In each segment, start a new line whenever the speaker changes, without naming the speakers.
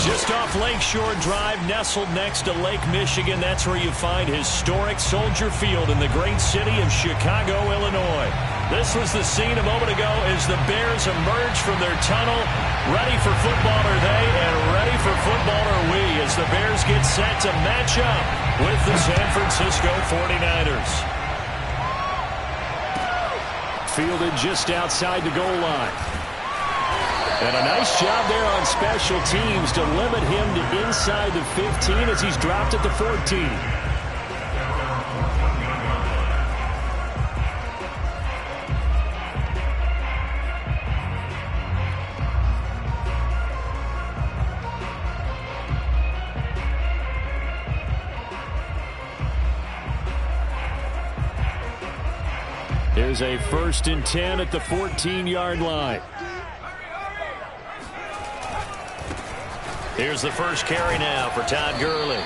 Just off Lakeshore Drive, nestled next to Lake Michigan. That's where you find historic Soldier Field in the great city of Chicago, Illinois. This was the scene a moment ago as the Bears emerged from their tunnel. Ready for football are they, and ready for football are we as the Bears get set to match up with the San Francisco 49ers. Fielded just outside the goal line. And a nice job there on special teams to limit him to inside the 15 as he's dropped at the 14. Here's a 1st and 10 at the 14-yard line. Here's the first carry now for Todd Gurley.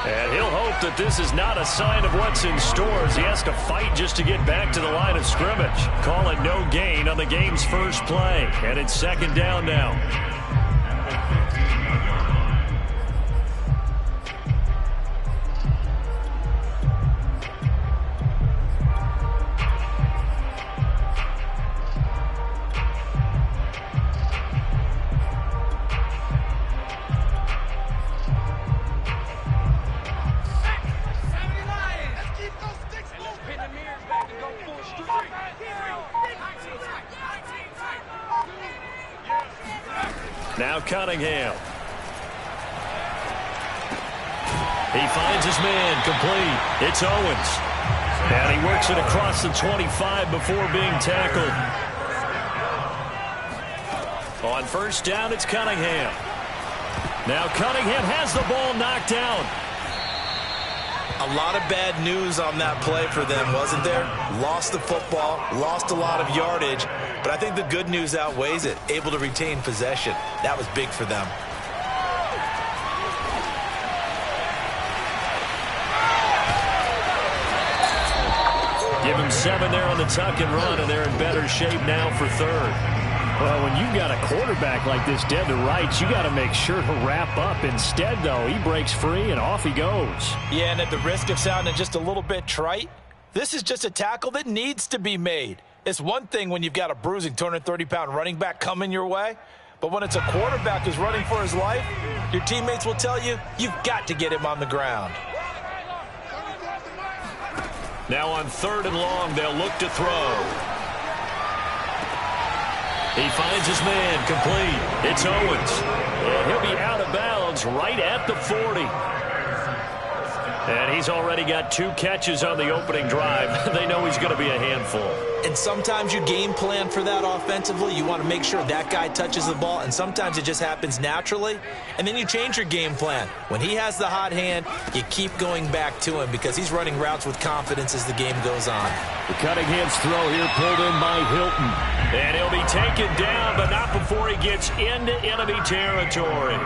And he'll hope that this is not a sign of what's in store as he has to fight just to get back to the line of scrimmage. Call it no gain on the game's first play. And it's 2nd down now. Now Cunningham. He finds his man complete. It's Owens. And he works it across the 25 before being tackled. On 1st down, it's Cunningham. Now Cunningham has the ball knocked down.
A lot of bad news on that play for them, wasn't there? Lost the football, lost a lot of yardage, but I think the good news outweighs it. Able to retain possession. That was big for them.
Give him 7 there on the tuck and run, and they're in better shape now for 3rd. Well, when you've got a quarterback like this dead to rights, you got to make sure to wrap up. Instead, though, he breaks free and off he goes.
Yeah, and at the risk of sounding just a little bit trite, this is just a tackle that needs to be made. It's one thing when you've got a bruising 230-pound running back coming your way, but when it's a quarterback who's running for his life, your teammates will tell you, you've got to get him on the ground.
Now on 3rd and long, they'll look to throw. He finds his man complete. It's Owens. And he'll be out of bounds right at the 40. And he's already got 2 catches on the opening drive. They know he's going to be a handful.
And sometimes you game plan for that offensively. You want to make sure that guy touches the ball, and sometimes it just happens naturally. And then you change your game plan. When he has the hot hand, you keep going back to him because he's running routes with confidence as the game goes on.
The Cunningham's throw here pulled in by Hilton. And he'll be taken down, but not before he gets into enemy territory.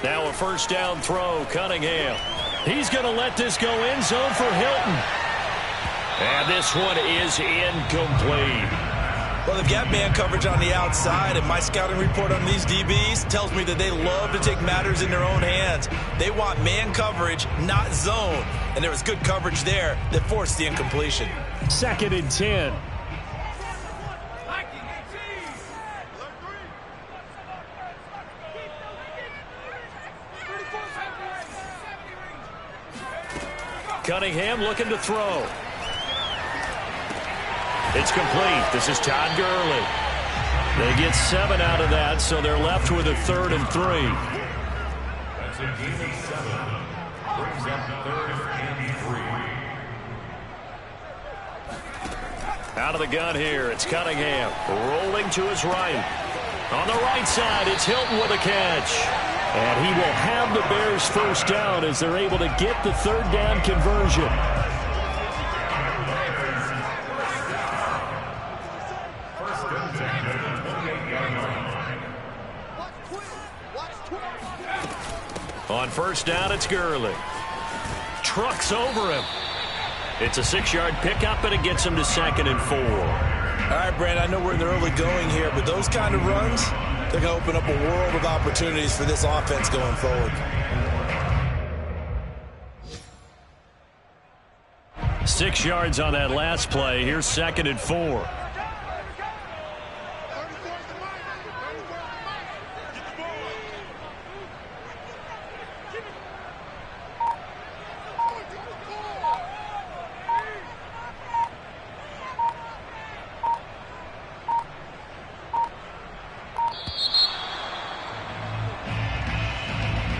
Now a 1st down throw, Cunningham. He's going to let this go end zone for Hilton. And this one is incomplete.
Well, they've got man coverage on the outside, and my scouting report on these DBs tells me that they love to take matters in their own hands. They want man coverage, not zone. And there was good coverage there that forced the incompletion.
2nd and 10. Cunningham looking to throw. It's complete. This is Todd Gurley. They get 7 out of that, so they're left with a 3rd and 3.
That's a gain of 7. Brings up 3rd and 3.
Out of the gun here, it's Cunningham rolling to his right. On the right side, it's Hilton with a catch. And he will have the Bears 1st down as they're able to get the 3rd down conversion. On 1st down, it's Gurley. Trucks over him. It's a 6-yard pickup, and it gets him to 2nd and 4.
All right, Brandon, I know we're in the early going here, but those kind of runs, they're going to open up a world of opportunities for this offense going forward.
6 yards on that last play. Here's 2nd and 4.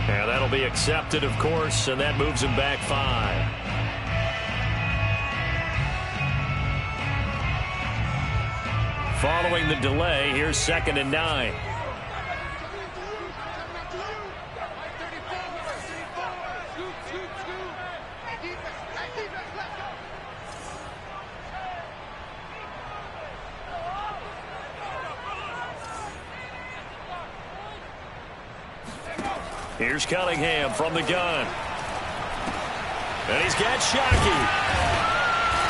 And that'll be accepted, of course, and that moves him back 5. Following the delay, here's 2nd and 9. Here's Cunningham from the gun. And he's got Shockey.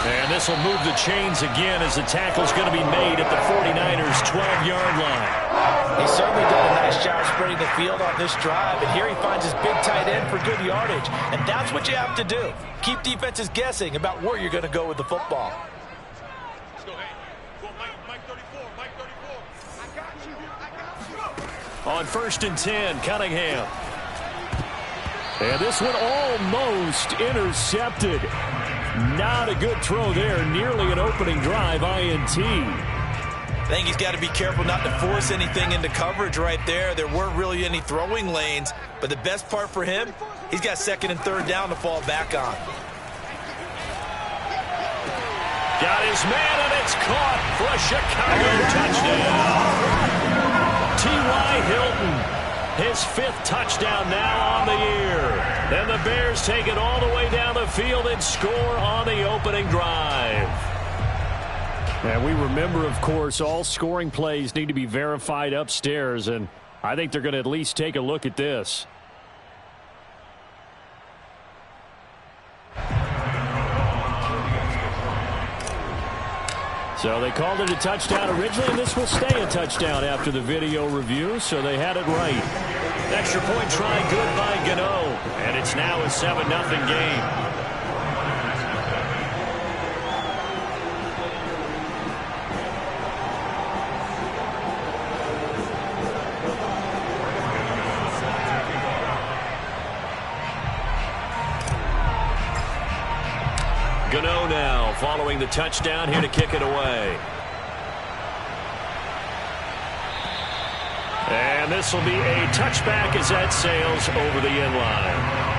And this will move the chains again as the tackle's going to be made at the 49ers' 12-yard line.
He's certainly done a nice job spreading the field on this drive, and here he finds his big tight end for good yardage. And that's what you have to do. Keep defenses guessing about where you're going to go with the football.
Let's go, hey. Go, Mike 34, Mike 34. I got you.
On 1st and 10, Cunningham. And this one almost intercepted. Not a good throw there. Nearly an opening drive INT.
I think he's got to be careful not to force anything into coverage right there. There weren't really any throwing lanes. But the best part for him, he's got 2nd and 3rd down to fall back on.
Got his man, and it's caught for a Chicago touchdown. T.Y. Hilton. His 5th touchdown now on the year. And the Bears take it all the way down the field and score on the opening drive. And we remember, of course, all scoring plays need to be verified upstairs, and I think they're going to at least take a look at this. So they called it a touchdown originally, and this will stay a touchdown after the video review, so they had it right. Extra point try good by Gano, and it's now a 7-0 game. Gano now following the touchdown, here to kick it away. And this will be a touchback as that sails over the end line.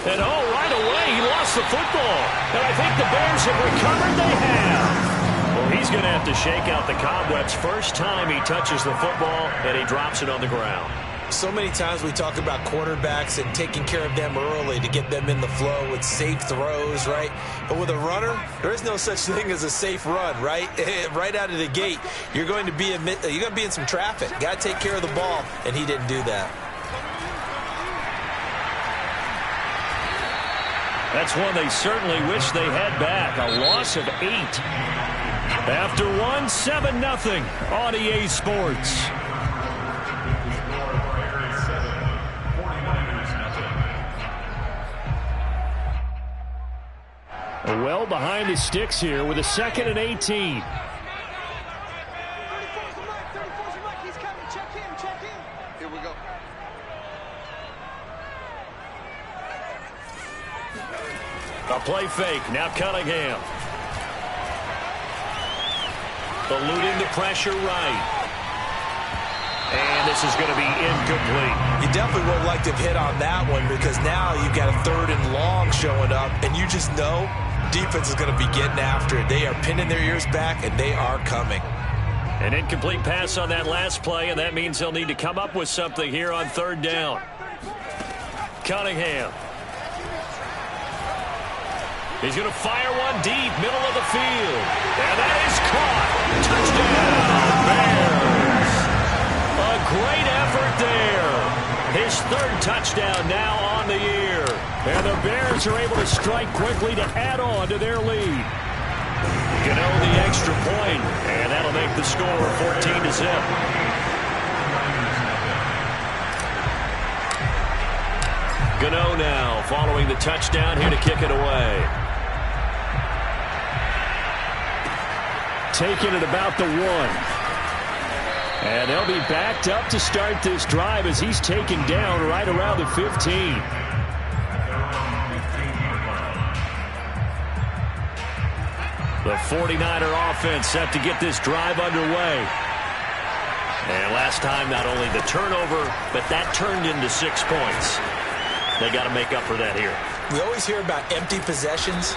And right away, he lost the football. And I think the Bears have recovered. They have. Well, he's going to have to shake out the cobwebs. First time he touches the football, and he drops it on the ground.
So many times we talk about quarterbacks and taking care of them early to get them in the flow with safe throws, right? But with a runner, there is no such thing as a safe run, right? Right out of the gate, you're going to be in some traffic. Got to take care of the ball, and he didn't do that.
That's one they certainly wish they had back. A loss of 8. After one, 7-0 on EA Sports. Well behind his sticks here with a 2nd and 18. A play fake. Now Cunningham. Eluding the pressure right. And this is going to be incomplete.
You definitely would like to have hit on that one because now you've got a 3rd and long showing up, and you just know defense is going to be getting after it. They are pinning their ears back, and they are coming.
An incomplete pass on that last play, and that means they'll need to come up with something here on third down. Cunningham. He's going to fire one deep, middle of the field. And that is caught. Touchdown, Bears. A great effort there. His third touchdown now on the year. And the Bears are able to strike quickly to add on to their lead. Gano the extra point, and that'll make the score 14-0. Gano now following the touchdown here to kick it away. Taking it about the 1. And they'll be backed up to start this drive as he's taken down right around the 15. The 49er offense set to get this drive underway. And last time, not only the turnover, but that turned into 6 points. They got to make up for that here.
We always hear about empty possessions,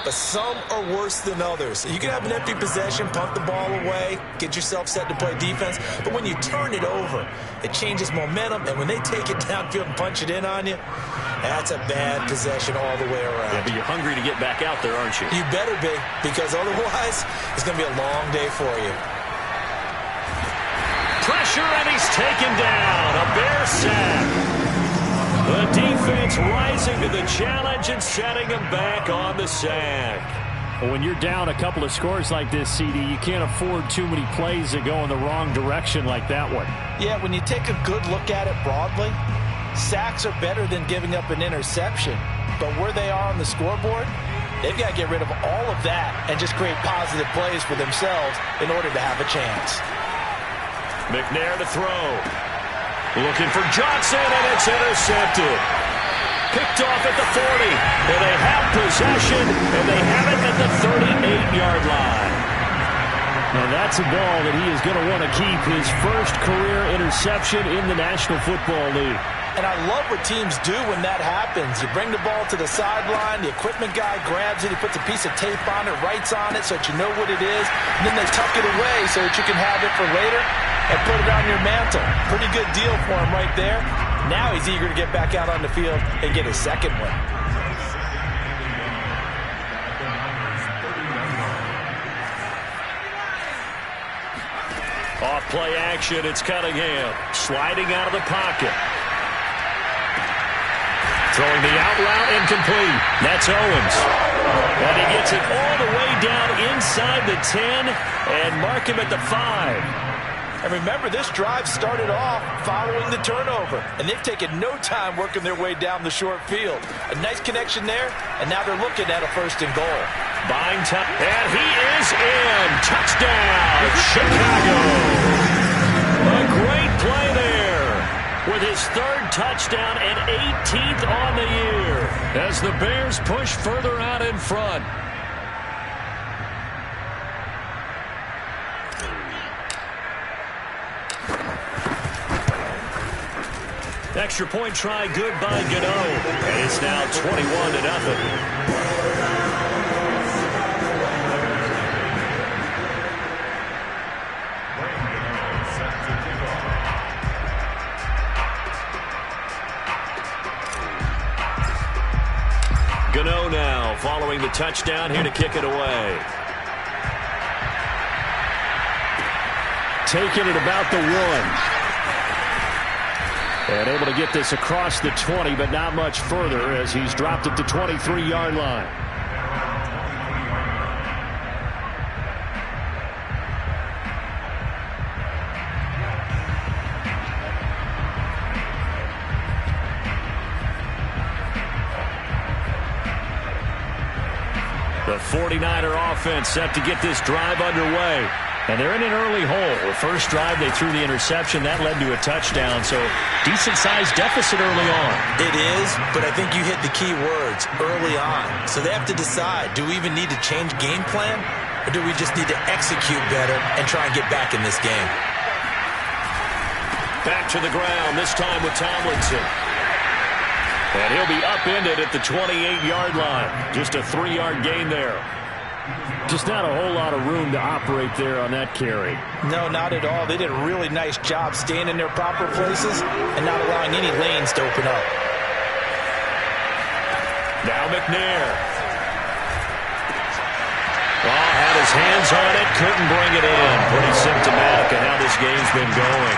but some are worse than others. You can have an empty possession, punt the ball away, get yourself set to play defense, but when you turn it over, it changes momentum, and when they take it downfield and punch it in on you, that's a bad possession all the way around.
Yeah, but you're hungry to get back out there, aren't you?
You better be, because otherwise, it's going to be a long day for you.
Pressure, and he's taken down. A Bear sack. The defense rising to the challenge and setting him back on the sack. When you're down a couple of scores like this, CD, you can't afford too many plays that go in the wrong direction like that one.
Yeah, when you take a good look at it broadly, sacks are better than giving up an interception. But where they are on the scoreboard, they've got to get rid of all of that and just create positive plays for themselves in order to have a chance.
McNair to throw. Looking for Johnson, and it's intercepted. Picked off at the 40. And they have possession, and they have it at the 38-yard line. Now that's a ball that he is going to want to keep, his first career interception in the National Football League.
And I love what teams do when that happens. You bring the ball to the sideline, the equipment guy grabs it, he puts a piece of tape on it, writes on it so that you know what it is, and then they tuck it away so that you can have it for later and put it on your mantle. Pretty good deal for him right there. Now he's eager to get back out on the field and get his second win.
Off play action, it's Cunningham sliding out of the pocket. Throwing the out route, incomplete. That's Owens. And he gets it all the way down inside the 10 and mark him at the 5.
And remember, this drive started off following the turnover, and they've taken no time working their way down the short field. A nice connection there, and now they're looking at a 1st and goal.
Buying time, and he is in. Touchdown, Chicago. A great play there with his 3rd touchdown and 18th on the year as the Bears push further out in front. Extra point try, good by Gano. And it's now 21-0. Gano now following the touchdown here to kick it away. Taking it about the 1. And able to get this across the 20, but not much further as he's dropped it to 23-yard line. The 49er offense set to get this drive underway. And they're in an early hole. The first drive, they threw the interception. That led to a touchdown. So decent-sized deficit early on.
It is, but I think you hit the key words, early on. So they have to decide, do we even need to change game plan? Or do we just need to execute better and try and get back in this game?
Back to the ground, this time with Tomlinson. And he'll be upended at the 28-yard line. Just a 3-yard gain there. Just not a whole lot of room to operate there on that carry.
No, not at all. They did a really nice job staying in their proper places and not allowing any lanes to open up.
Now McNair. Had his hands on it, couldn't bring it in. Pretty symptomatic of how this game's been going.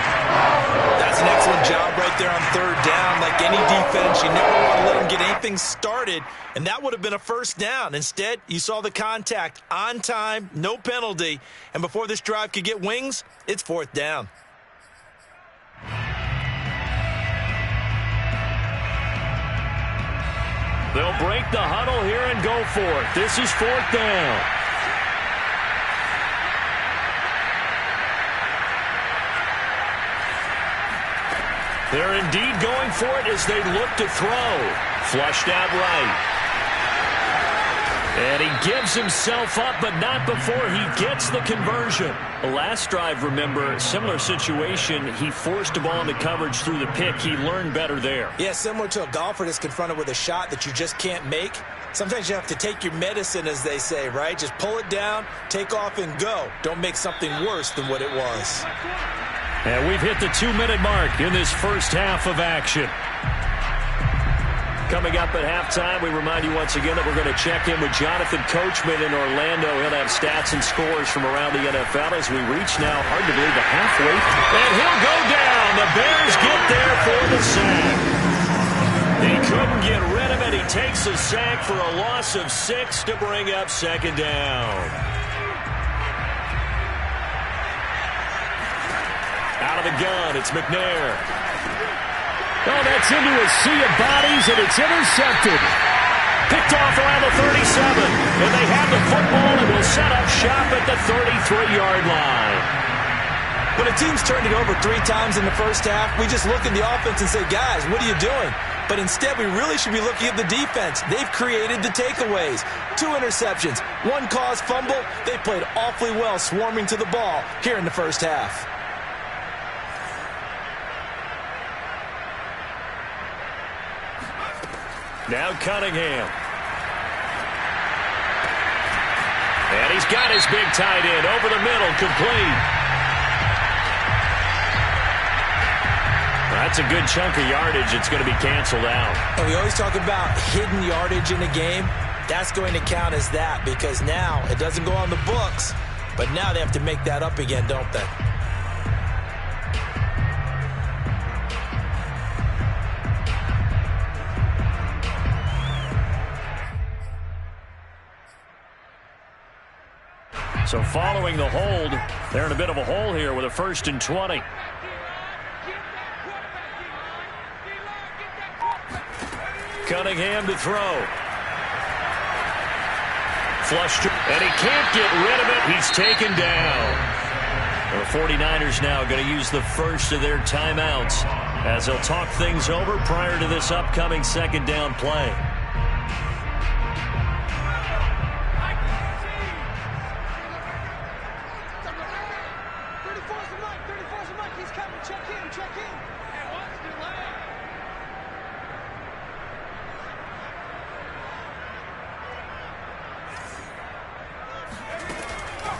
That's an excellent job right there on third down. Like any defense, you never want to let them get anything started, and that would have been a first down. Instead, you saw the contact on time, no penalty, and before this drive could get wings, it's fourth down.
They'll break the huddle here and go for it. This is fourth down. They're indeed going for it as they look to throw. Flushed out right. And he gives himself up, but not before he gets the conversion. The last drive, remember, similar situation. He forced a ball into coverage through the pick. He learned better there.
Yeah, similar to a golfer that's confronted with a shot that you just can't make. Sometimes you have to take your medicine, as they say, right? Just pull it down, take off, and go. Don't make something worse than what it was.
And we've hit the 2-minute mark in this first half of action. Coming up at halftime, we remind you once again that we're going to check in with Jonathan Coachman in Orlando. He'll have stats and scores from around the NFL as we reach now, hard to believe, the halfway. And he'll go down. The Bears get there for the sack. He couldn't get rid of it. He takes a sack for a loss of 6 to bring up second down. Out of the gun, it's McNair. Oh, that's into a sea of bodies, and it's intercepted. Picked off around the 37, and they have the football and will set up shop at the 33-yard line.
When a team's turned it over 3 times in the first half, we just look at the offense and say, guys, what are you doing? But instead, we really should be looking at the defense. They've created the takeaways. 2 interceptions, 1 caused fumble. They played awfully well swarming to the ball here in the first half.
Now Cunningham. And he's got his big tight end over the middle, complete. That's a good chunk of yardage. It's going to be canceled out.
And we always talk about hidden yardage in a game. That's going to count as that because now it doesn't go on the books, but now they have to make that up again, don't they?
So following the hold, they're in a bit of a hole here with a 1st and 20. Cunningham to throw. Flushed, and he can't get rid of it. He's taken down. The 49ers now going to use the first of their timeouts as they'll talk things over prior to this upcoming second down play.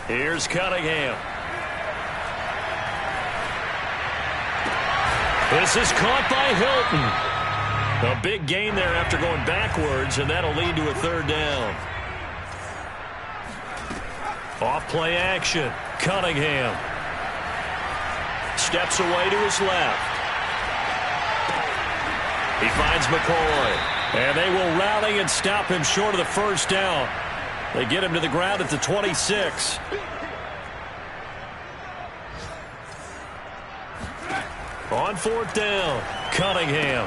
Here's Cunningham. This is caught by Hilton. A big gain there after going backwards, and that'll lead to a 3rd down. Off play action. Cunningham. Steps away to his left. He finds McCoy. And they will rally and stop him short of the 1st down. They get him to the ground at the 26. On 4th down, Cunningham.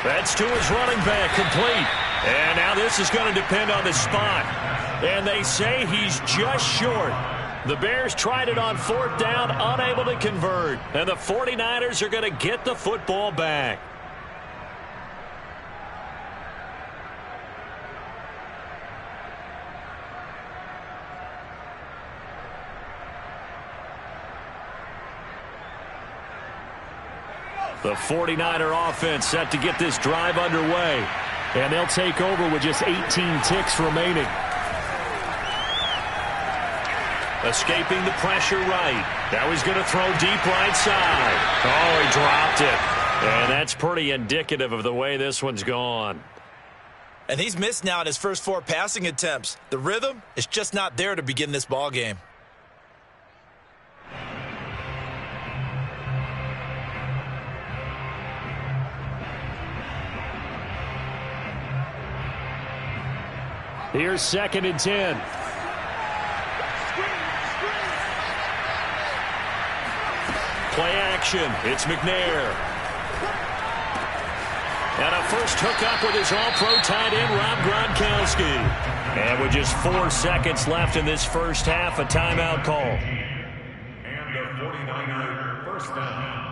That's to his running back, complete. And now this is going to depend on the spot. And they say he's just short. The Bears tried it on 4th down, unable to convert. And the 49ers are going to get the football back. The 49er offense set to get this drive underway. And they'll take over with just 18 ticks remaining. Escaping the pressure right. Now he's going to throw deep right side. Oh, he dropped it. And that's pretty indicative of the way this one's gone.
And he's missed now in his first 4 passing attempts. The rhythm is just not there to begin this ball game.
Here's 2nd and 10. Play action. It's McNair. And a first hookup with his all-pro tight end, Rob Gronkowski. And with just 4 seconds left in this first half, a timeout call.
And the 49er first down.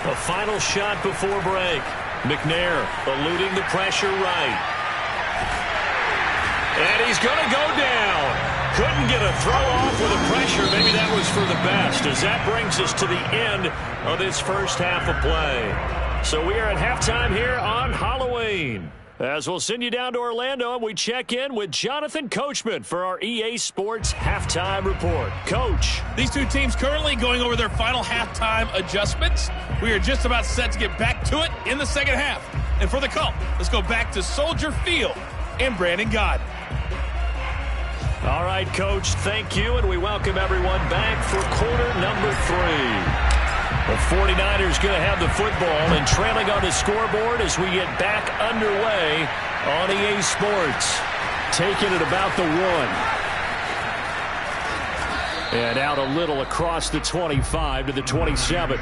A final shot before break. McNair eluding the pressure right. And he's going to go down. Couldn't get a throw off with the pressure. Maybe that was for the best, as that brings us to the end of this first half of play. So we are at halftime here on Halloween, as we'll send you down to Orlando, and we check in with Jonathan Coachman for our EA Sports Halftime Report. Coach.
These two teams currently going over their final halftime adjustments. We are just about set to get back to it in the second half. And for the call, let's go back to Soldier Field and Brandon Gaudin.
All right, Coach, thank you, and we welcome everyone back for quarter number 3. The 49ers going to have the football and trailing on the scoreboard as we get back underway on EA Sports. Taking it about the 1. And out a little across the 25 to the 27.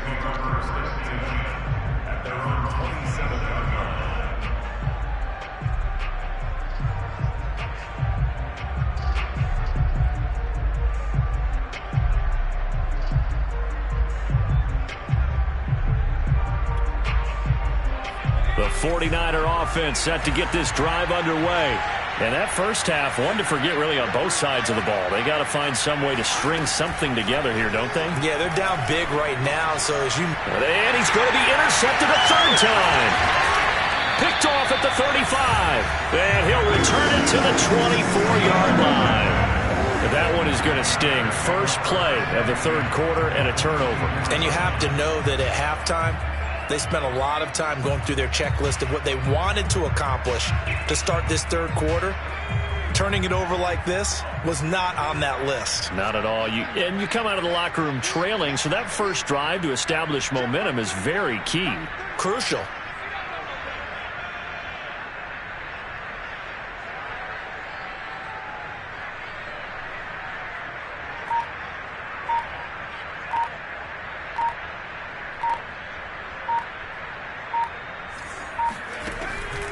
The 49er offense set to get this drive underway. And that first half, one to forget really on both sides of the ball. They got to find some way to string something together here, don't they?
Yeah, they're down big right now, so as you...
And he's going to be intercepted a 3rd time. Picked off at the 35. And he'll return it to the 24-yard line. That one is going to sting. First play of the 3rd quarter and a turnover.
And you have to know that at halftime, they spent a lot of time going through their checklist of what they wanted to accomplish to start this 3rd quarter. Turning it over like this was not on that list.
Not at all. And you come out of the locker room trailing, so that first drive to establish momentum is very key.
Crucial.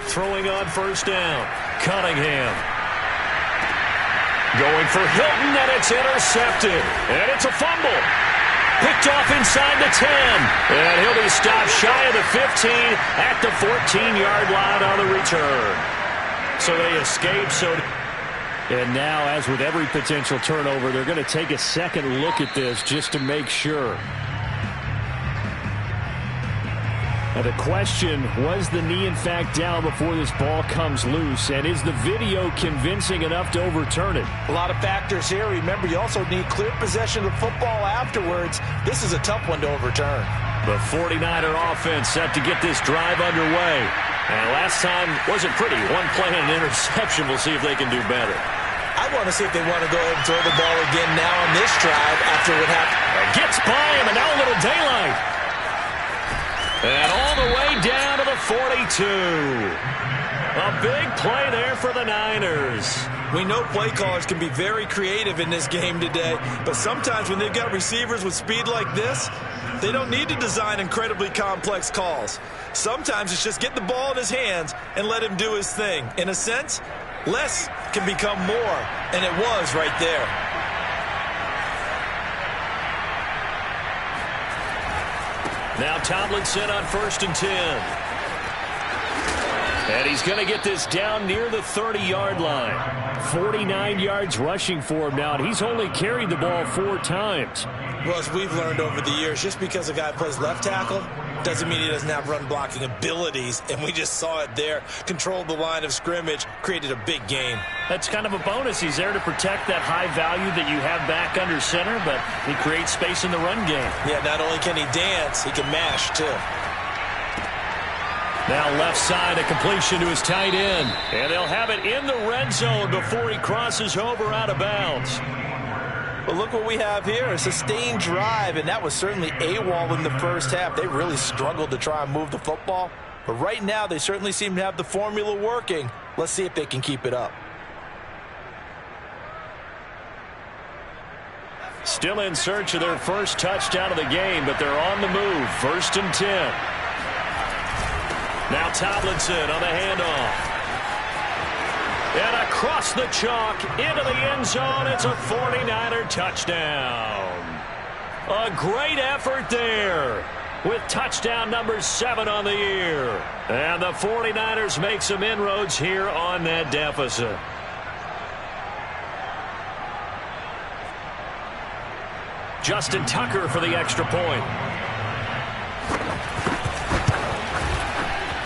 Throwing on first down. Cunningham. Going for Hilton, and it's intercepted. And it's a fumble. Picked off inside the 10. And he'll be stopped shy of the 15 at the 14-yard line on the return. So they escape. And now, as with every potential turnover, they're going to take a second look at this just to make sure. Now the question, was the knee in fact down before this ball comes loose? And is the video convincing enough to overturn it?
A lot of factors here. Remember, you also need clear possession of the football afterwards. This is a tough one to overturn.
The 49er offense set to get this drive underway. And last time wasn't pretty. One play and an interception. We'll see if they can do better.
I want to see if they want to go ahead and throw the ball again now on this drive after what happened.
Gets by him, and now a little daylight. And all the way down to the 42. A big play there for the Niners.
We know play callers can be very creative in this game today, but sometimes when they've got receivers with speed like this, they don't need to design incredibly complex calls. Sometimes it's just get the ball in his hands and let him do his thing. In a sense, less can become more, and it was right there.
Now Tomlinson on 1st and 10. And he's going to get this down near the 30-yard line. 49 yards rushing for him now, and he's only carried the ball 4 times.
Well, as we've learned over the years, just because a guy plays left tackle doesn't mean he doesn't have run blocking abilities, and we just saw it there. Controlled the line of scrimmage, created a big game.
That's kind of a bonus. He's there to protect that high value that you have back under center, but he creates space in the run game.
Yeah, not only can he dance, he can mash too.
Now left side, a completion to his tight end. And they'll have it in the red zone before he crosses over out of bounds.
But look what we have here, a sustained drive, and that was certainly AWOL in the first half. They really struggled to try and move the football. But right now, they certainly seem to have the formula working. Let's see if they can keep it up.
Still in search of their first touchdown of the game, but they're on the move. 1st and 10. Now Tomlinson on the handoff. And across the chalk into the end zone. It's a 49er touchdown. A great effort there with touchdown number 7 on the year. And the 49ers make some inroads here on that deficit. Justin Tucker for the extra point.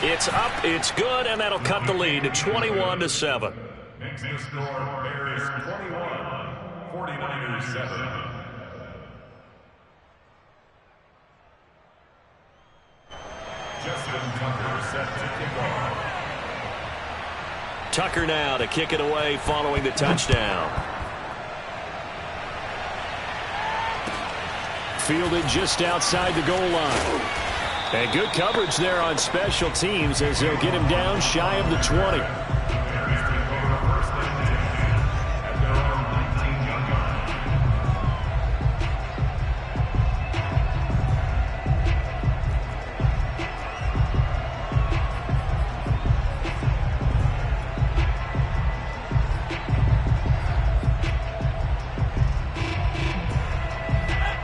It's up, it's good, and that'll cut the lead to 21-7.
Makes the score Bears 21, 49ers 7. Justin Tucker set to kick off.
Tucker now to kick it away following the touchdown. Fielded just outside the goal line. And good coverage there on special teams as they'll get him down shy of the 20.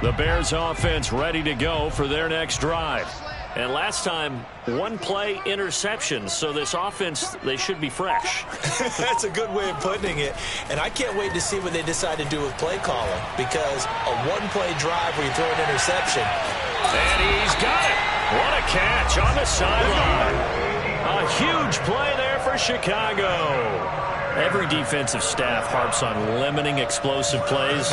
The Bears offense ready to go for their next drive. And last time, 1-play interception. So this offense, they should be fresh.
That's a good way of putting it. And I can't wait to see what they decide to do with play calling, because a 1-play drive where you throw an interception.
And he's got it. What a catch on the sideline. A huge play there for Chicago. Every defensive staff harps on limiting explosive plays.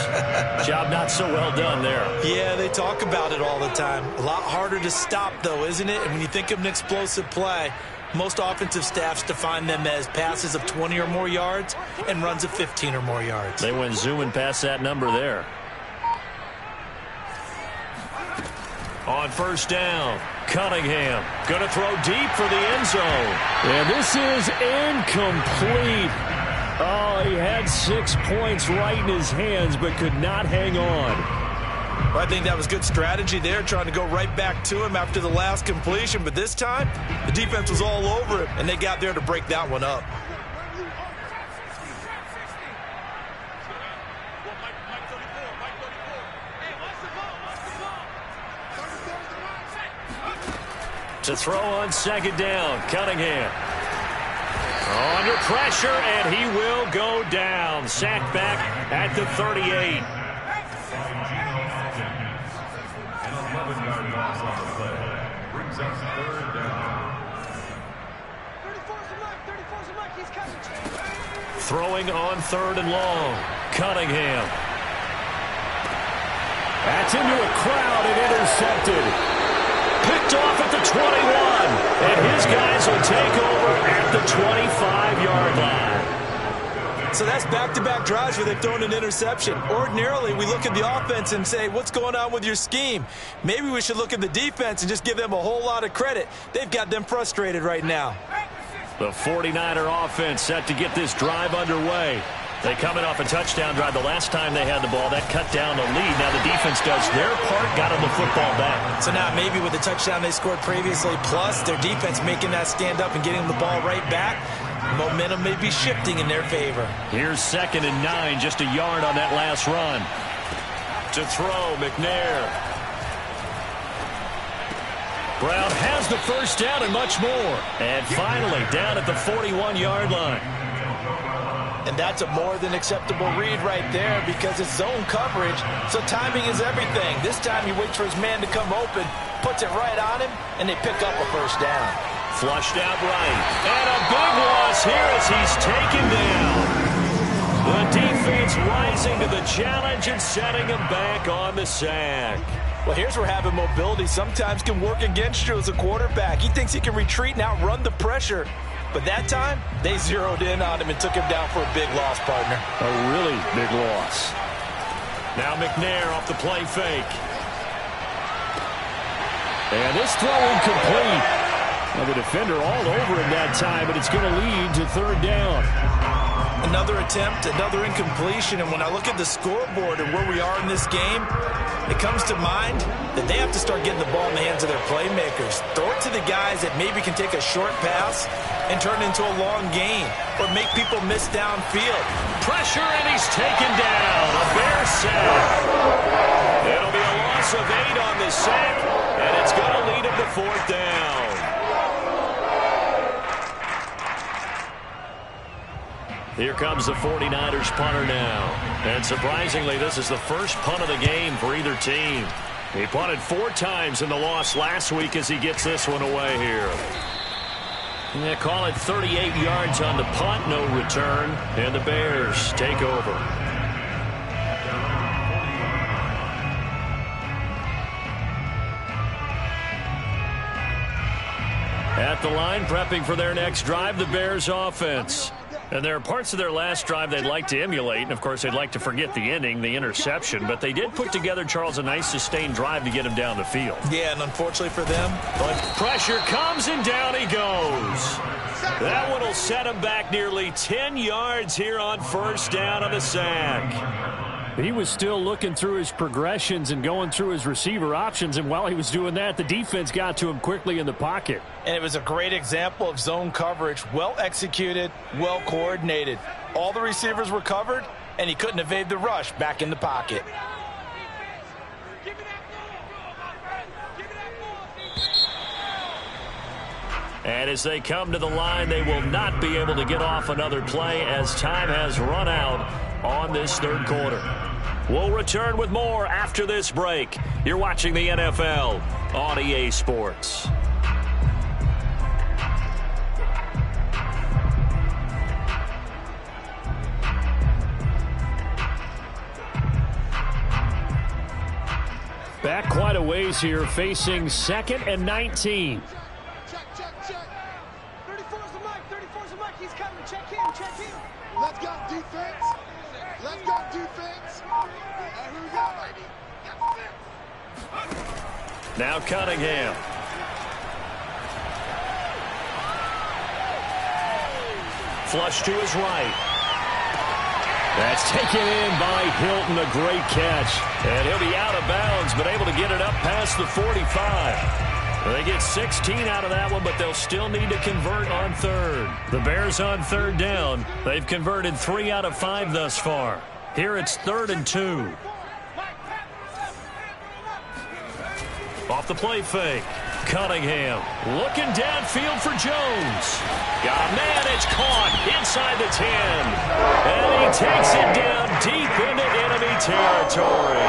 Job not so well done there.
Yeah, they talk about it all the time. A lot harder to stop, though, isn't it? And when you think of an explosive play, most offensive staffs define them as passes of 20 or more yards and runs of 15 or more yards.
They went zooming past that number there. On 1st down, Cunningham going to throw deep for the end zone. And this is incomplete. Oh, he had 6 points right in his hands but could not hang on.
Well, I think that was good strategy there, trying to go right back to him after the last completion. But this time, the defense was all over it, and they got there to break that one up.
To throw on 2nd down, Cunningham. Under pressure, and he will go down. Sacked back at the 38.
An 11-yard loss on the play. Brings up 3rd down.
Throwing on 3rd and long, Cunningham. That's into a crowd and intercepted. Picked off at the 21, and his guys will take over at the 25-yard line.
So that's back-to-back drives where they've thrown an interception. Ordinarily, we look at the offense and say, what's going on with your scheme? Maybe we should look at the defense and just give them a whole lot of credit. They've got them frustrated right now.
The 49er offense set to get this drive underway. They coming off a touchdown drive the last time they had the ball. That cut down the lead. Now the defense does their part, got them the football back.
So now maybe with the touchdown they scored previously, plus their defense making that stand up and getting the ball right back, momentum may be shifting in their favor.
Here's 2nd and 9, just a yard on that last run. To throw, McNair. Brown has the first down and much more. And finally down at the 41-yard line.
And And that's a more than acceptable read right there because it's zone coverage, so timing is everything. This time he waits for his man to come open, puts it right on him, and they pick up a first down.
Flushed out right. And a big loss here as he's taken down. The defense rising to the challenge and setting him back on the sack.
Well, here's where having mobility sometimes can work against you as a quarterback. He thinks he can retreat and outrun the pressure. But that time, they zeroed in on him and took him down for a big loss, partner.
A really big loss. Now McNair off the play fake. And this throw incomplete. Well, the defender all over him that time, but it's going to lead to third down.
Another attempt, another incompletion, and when I look at the scoreboard and where we are in this game, it comes to mind that they have to start getting the ball in the hands of their playmakers. Throw it to the guys that maybe can take a short pass and turn it into a long gain or make people miss downfield.
Pressure, and he's taken down. A Bear sack. It'll be a loss of 8 on the sack, and it's going to lead him to fourth down. Here comes the 49ers punter now. And surprisingly, this is the first punt of the game for either team. He punted 4 times in the loss last week as he gets this one away here. They call it 38 yards on the punt, no return. And the Bears take over. At the line, prepping for their next drive, the Bears offense. And there are parts of their last drive they'd like to emulate. And, of course, they'd like to forget the ending, the interception. But they did put together, Charles, a nice sustained drive to get him down the field.
Yeah, and unfortunately for them.
But pressure comes, and down he goes. That one will set him back nearly 10 yards here on first down on the sack. He was still looking through his progressions and going through his receiver options. And while he was doing that, the defense got to him quickly in the pocket.
And it was a great example of zone coverage. Well executed, well coordinated. All the receivers were covered, and he couldn't evade the rush back in the pocket.
And as they come to the line, they will not be able to get off another play as time has run out on this third quarter. We'll return with more after this break. You're watching the NFL on EA Sports. Back quite a ways here, facing 2nd and 19.
Check. 34's the mic. He's coming. Check him. Let's go, defense. Here we go, baby.
Now Cunningham. Flush to his right. That's taken in by Hilton, a great catch. And he'll be out of bounds, but able to get it up past the 45. They get 16 out of that one, but they'll still need to convert on third. The Bears on third down. They've converted 3 out of 5 thus far. Here it's 3rd and 2. Off the play fake. Cunningham looking downfield for Jones. Got a man, it's caught inside the 10. And he takes it down deep into enemy territory.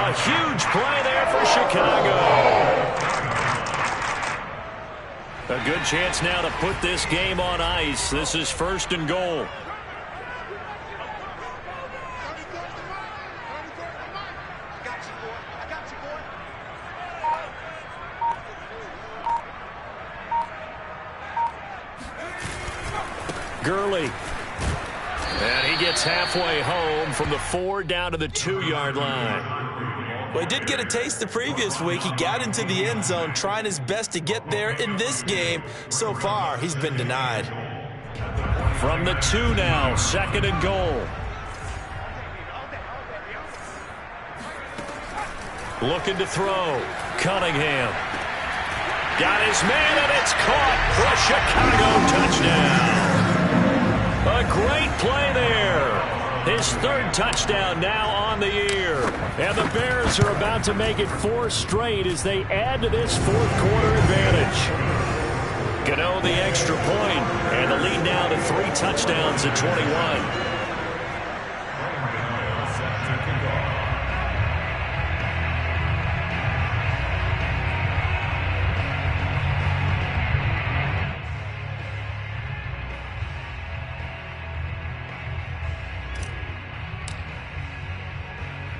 A huge play there for Chicago. A good chance now to put this game on ice. This is 1st and goal. Gurley. And he gets halfway home from the 4 down to the 2-yard line.
Well, he did get a taste the previous week. He got into the end zone trying his best to get there in this game. So far, he's been denied.
From the 2 now, 2nd and goal. Looking to throw. Cunningham. Got his man, and it's caught for a Chicago touchdown. A great play there. His 3rd touchdown now on the year. And the Bears are about to make it 4 straight as they add to this 4th quarter advantage. Gano the extra point, and the lead now to 3 touchdowns at 21.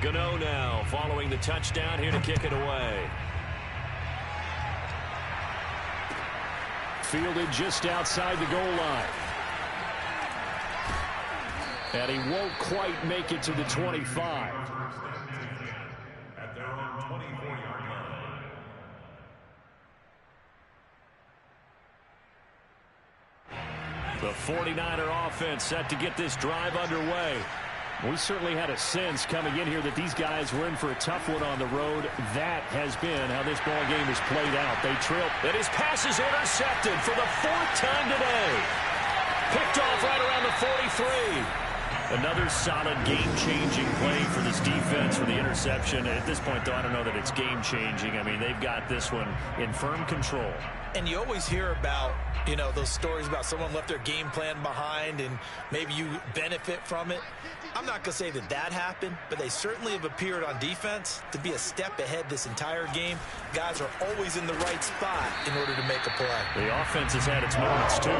Gano now following the touchdown here to kick it away. Fielded just outside the goal line. And he won't quite make it to the 25.
At their own 24-yard line.
The 49er offense set to get this drive underway. We certainly had a sense coming in here that these guys were in for a tough one on the road. That has been how this ball game is played out. They trail. And his pass is intercepted for the 4th time today. Picked off right around the 43. Another solid game-changing play for this defense for the interception. At this point, though, I don't know that it's game-changing. I mean, they've got this one in firm control.
And you always hear about, those stories about someone left their game plan behind and maybe you benefit from it. I'm not going to say that happened, but they certainly have appeared on defense to be a step ahead this entire game. Guys are always in the right spot in order to make a play.
The offense has had its moments, too.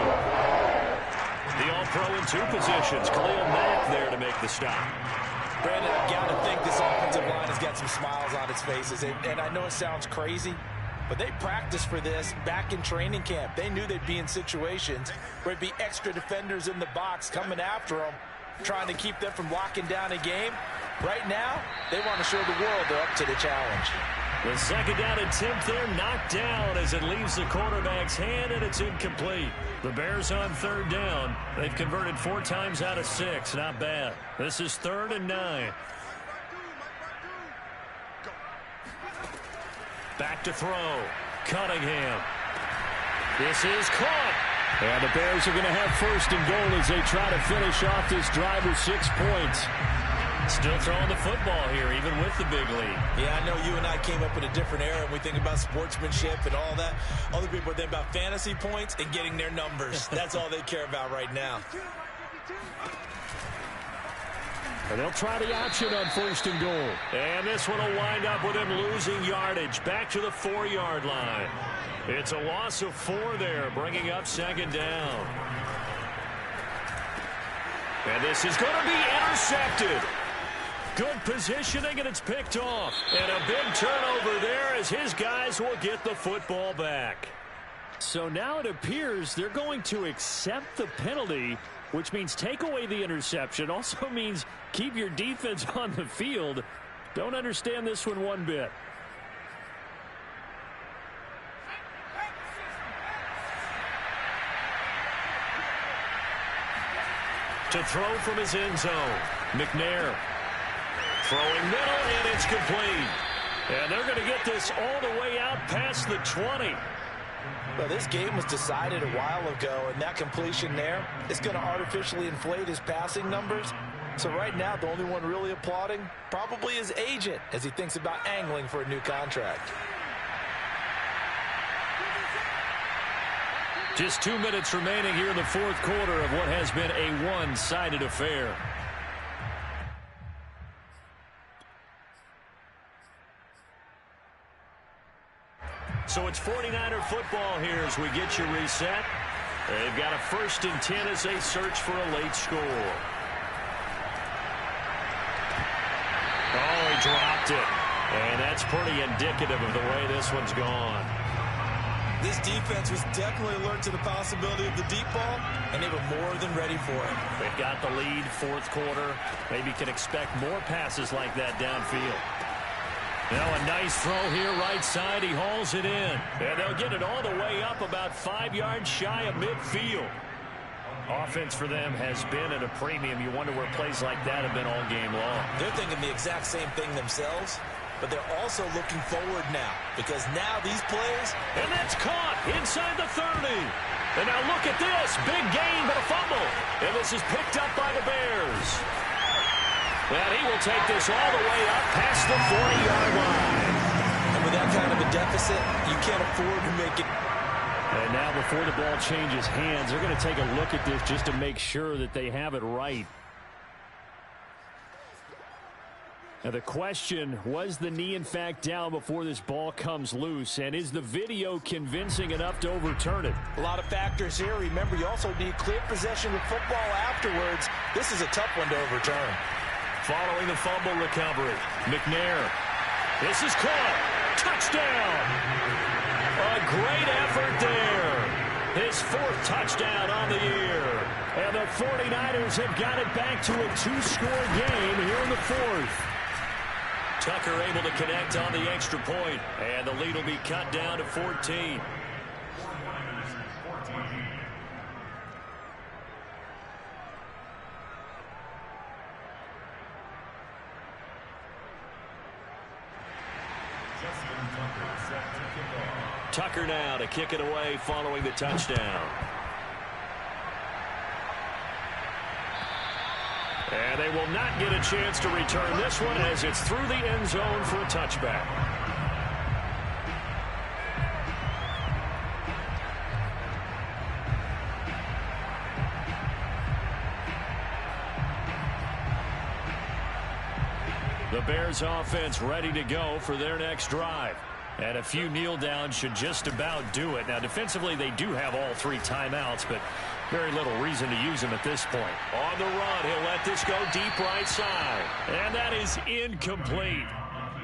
The all-pro in 2 positions. Khalil Mack there to make the stop.
Brandon, I've got to think this offensive line has got some smiles on its faces. And I know it sounds crazy, but they practiced for this back in training camp. They knew they'd be in situations where it'd be extra defenders in the box coming after them, trying to keep them from locking down a game. Right now, they want to show the world they're up to the challenge.
The 2nd down attempt there knocked down as it leaves the quarterback's hand, and it's incomplete. The Bears on 3rd down. They've converted 4 times out of 6. Not bad. This is 3rd and 9. Back to throw. Cunningham. This is caught. And the Bears are going to have 1st and goal as they try to finish off this drive with 6 points. Still throwing the football here, even with the big lead.
Yeah, I know you and I came up in a different era, and we think about sportsmanship and all that. Other people think about fantasy points and getting their numbers. That's all they care about right now.
And they'll try the option on 1st and goal. And this one will wind up with him losing yardage back to the 4-yard line. It's a loss of 4 there, bringing up 2nd down. And this is going to be intercepted. Good positioning, and it's picked off. And a big turnover there as his guys will get the football back. So now it appears they're going to accept the penalty, which means take away the interception. Also means keep your defense on the field. Don't understand this one bit. To throw from his end zone. McNair throwing middle, and it's complete. And they're going to get this all the way out past the 20.
Well, this game was decided a while ago, and that completion there is going to artificially inflate his passing numbers. So right now, the only one really applauding probably his agent as he thinks about angling for a new contract.
Just 2 minutes remaining here in the 4th quarter of what has been a one-sided affair. So it's 49er football here as we get you reset. They've got a 1st and 10 as they search for a late score. Oh, he dropped it. And that's pretty indicative of the way this one's gone.
This defense was definitely alert to the possibility of the deep ball, and they were more than ready for it.
They've got the lead, 4th quarter. Maybe can expect more passes like that downfield. Now a nice throw here right side. He hauls it in. And they'll get it all the way up about 5 yards shy of midfield. Offense for them has been at a premium. You wonder where plays like that have been all game long.
They're thinking the exact same thing themselves, but they're also looking forward now because now these plays.
And that's caught inside the 30. And now look at this. Big gain, but a fumble. And this is picked up by the Bears. And he will take this all the way up past the 40-yard line.
And with that kind of a deficit, you can't afford to make it.
And now before the ball changes hands, they're going to take a look at this just to make sure that they have it right. Now the question, was the knee in fact down before this ball comes loose? And is the video convincing enough to overturn it?
A lot of factors here. Remember, you also need clear possession of football afterwards. This is a tough one to overturn.
Following the fumble recovery, McNair. This is caught. Touchdown. A great effort there. His 4th touchdown on the year. And the 49ers have got it back to a 2-score game here in the 4th. Tucker able to connect on the extra point, and the lead will be cut down to 14. Tucker now to kick it away following the touchdown. And they will not get a chance to return this one as it's through the end zone for a touchback. The Bears offense ready to go for their next drive. And a few kneel downs should just about do it. Now defensively they do have all 3 timeouts, but very little reason to use them at this point. On the run, he'll let this go deep right side. And that is incomplete.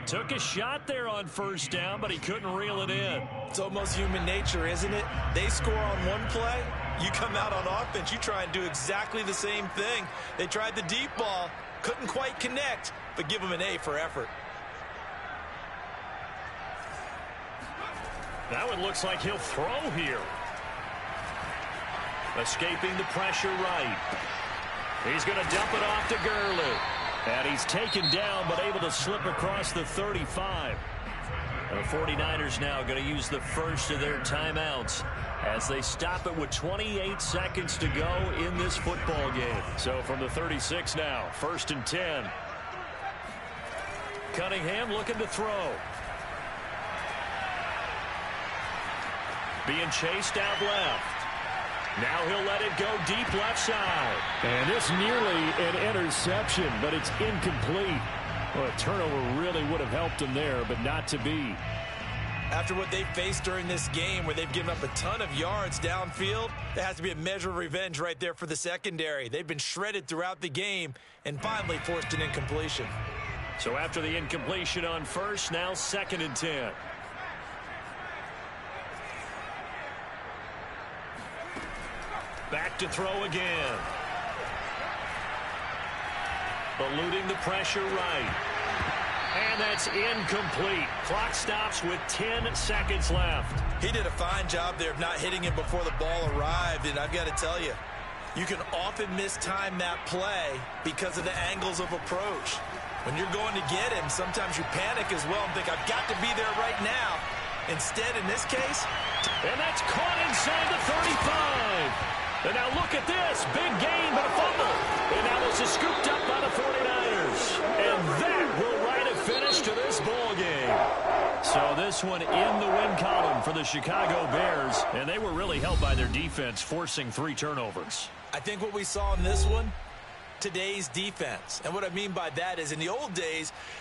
Took a shot there on first down, but he couldn't reel it in.
It's almost human nature, isn't it? They score on one play. You come out on offense, you try and do exactly the same thing. They tried the deep ball, couldn't quite connect, but give them an A for effort.
That one looks like he'll throw here. Escaping the pressure right. He's going to dump it off to Gurley. And he's taken down but able to slip across the 35. And the 49ers now going to use the first of their timeouts as they stop it with 28 seconds to go in this football game. So from the 36 now, 1st and 10. Cunningham looking to throw. Being chased out left. Now he'll let it go deep left side. And it's nearly an interception, but it's incomplete. Well, a turnover really would have helped him there, but not to be.
After what they faced during this game where they've given up a ton of yards downfield, there has to be a measure of revenge right there for the secondary. They've been shredded throughout the game and finally forced an incompletion.
So after the incompletion on first, now 2nd and 10. Back to throw again. Eluding the pressure right. And that's incomplete. Clock stops with 10 seconds left.
He did a fine job there of not hitting him before the ball arrived, and I've got to tell you, you can often mistime that play because of the angles of approach. When you're going to get him, sometimes you panic as well and think, I've got to be there right now. Instead, in this case,
and that's caught inside the 35. And now look at this. Big gain, but a fumble. And now this is scooped up by the 49ers. And that will write a finish to this ball game. So this one in the win column for the Chicago Bears. And they were really helped by their defense, forcing 3 turnovers.
I think what we saw in this one, today's defense. And what I mean by that is in the old days,